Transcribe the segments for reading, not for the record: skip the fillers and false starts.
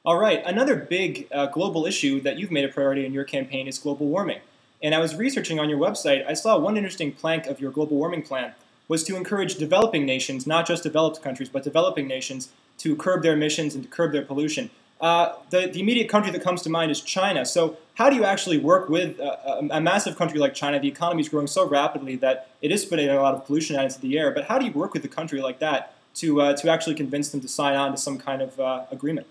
All right, another big global issue that you've made a priority in your campaign is global warming. And I was researching on your website, I saw one interesting plank of your global warming plan was to encourage developing nations, not just developed countries, but developing nations, to curb their emissions and to curb their pollution. The immediate country that comes to mind is China. So, how do you actually work with a massive country like China? The economy is growing so rapidly that it is spitting a lot of pollution out into the air. But how do you work with a country like that to actually convince them to sign on to some kind of agreement?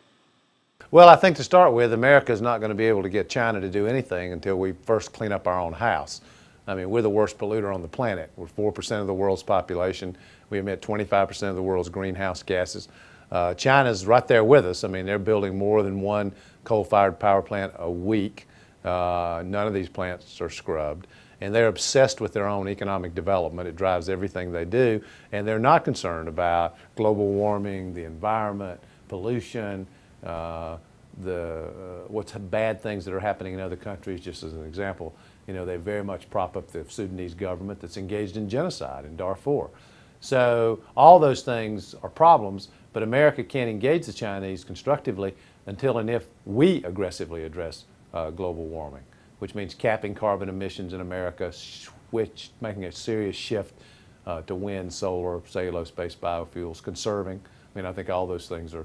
Well, I think to start with, America is not going to be able to get China to do anything until we first clean up our own house. I mean, we're the worst polluter on the planet. We're 4% of the world's population. We emit 25% of the world's greenhouse gases. China's right there with us. I mean, they're building more than one coal-fired power plant a week. None of these plants are scrubbed. And they're obsessed with their own economic development. It drives everything they do. And they're not concerned about global warming, the environment, pollution, what's bad things that are happening in other countries. Just as an example, you know, they very much prop up the Sudanese government that's engaged in genocide in Darfur. So all those things are problems, but America can't engage the Chinese constructively until and if we aggressively address global warming, which means capping carbon emissions in America, making a serious shift to wind, solar, cellulose-based biofuels, conserving. I mean, I think all those things are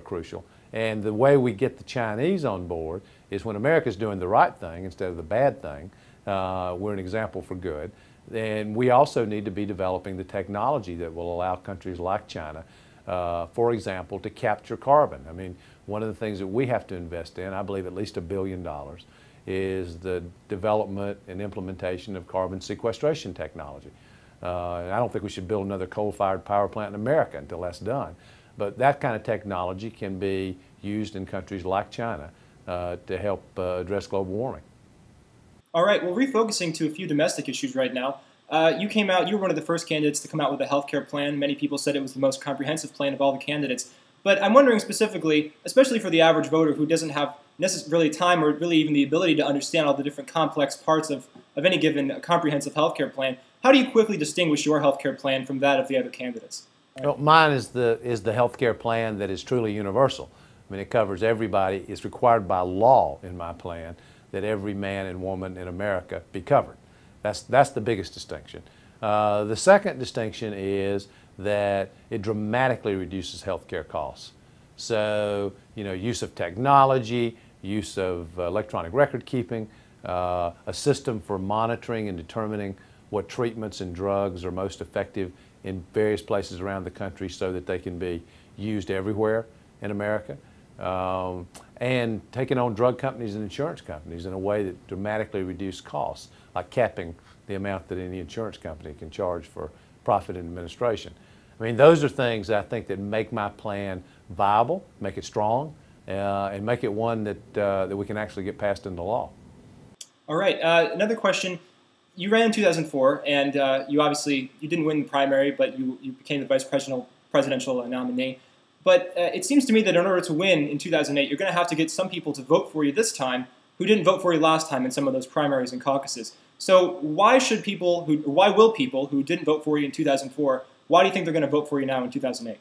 crucial. And the way we get the Chinese on board is when America's doing the right thing instead of the bad thing. We're an example for good. And we also need to be developing the technology that will allow countries like China, for example, to capture carbon. I mean, one of the things that we have to invest in, I believe at least $1 billion, is the development and implementation of carbon sequestration technology. I don't think we should build another coal-fired power plant in America until that's done. But that kind of technology can be used in countries like China to help address global warming. All right, well, refocusing to a few domestic issues right now. You were one of the first candidates to come out with a healthcare plan. Many people said it was the most comprehensive plan of all the candidates. But I'm wondering specifically, especially for the average voter who doesn't have necessarily time or really even the ability to understand all the different complex parts of any given comprehensive healthcare plan, how do you quickly distinguish your healthcare plan from that of the other candidates? Well, mine is the healthcare plan that is truly universal. I mean, it covers everybody. It's required by law in my plan that every man and woman in America be covered. That's the biggest distinction. The second distinction is that it dramatically reduces healthcare costs. So, you know, use of technology, use of electronic record keeping, a system for monitoring and determining what treatments and drugs are most effective in various places around the country so that they can be used everywhere in America. And taking on drug companies and insurance companies in a way that dramatically reduce costs, like capping the amount that any insurance company can charge for profit and administration. I mean, those are things I think that make my plan viable, make it strong, and make it one that we can actually get passed into law. All right, another question. You ran in 2004, and you didn't win the primary, but you became the vice presidential nominee. But it seems to me that in order to win in 2008, you're going to have to get some people to vote for you this time who didn't vote for you last time in some of those primaries and caucuses. So why will people who didn't vote for you in 2004, why do you think they're going to vote for you now in 2008?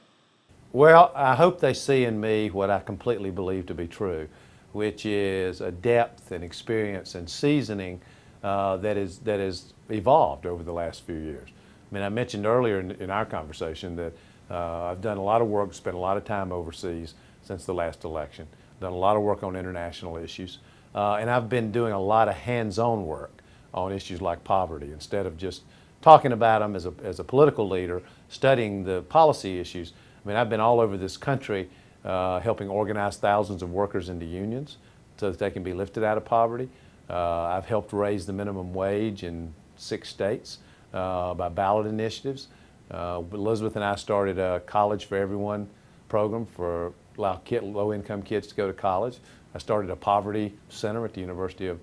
Well, I hope they see in me what I completely believe to be true, which is a depth and experience and seasoning that has evolved over the last few years. I mean, I mentioned earlier in our conversation that I've done a lot of work, spent a lot of time overseas since the last election, done a lot of work on international issues, and I've been doing a lot of hands-on work on issues like poverty instead of just talking about them as a political leader, studying the policy issues. I mean, I've been all over this country helping organize thousands of workers into unions so that they can be lifted out of poverty. I've helped raise the minimum wage in 6 states by ballot initiatives. Elizabeth and I started a College for Everyone program for allow low-income kids to go to college. I started a poverty center at the University of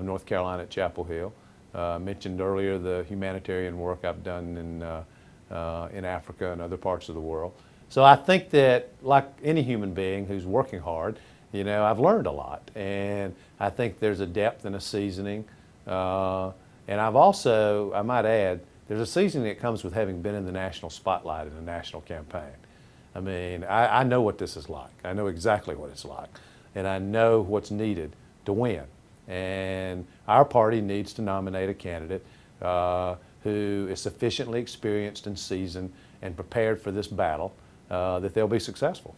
North Carolina at Chapel Hill. Mentioned earlier the humanitarian work I've done in Africa and other parts of the world. So I think that, like any human being who's working hard, you know, I've learned a lot, and I think there's a depth and a seasoning. And I've also, I might add, there's a seasoning that comes with having been in the national spotlight in a national campaign. I mean, I know what this is like. I know exactly what it's like. And I know what's needed to win. And our party needs to nominate a candidate who is sufficiently experienced and seasoned and prepared for this battle that they'll be successful.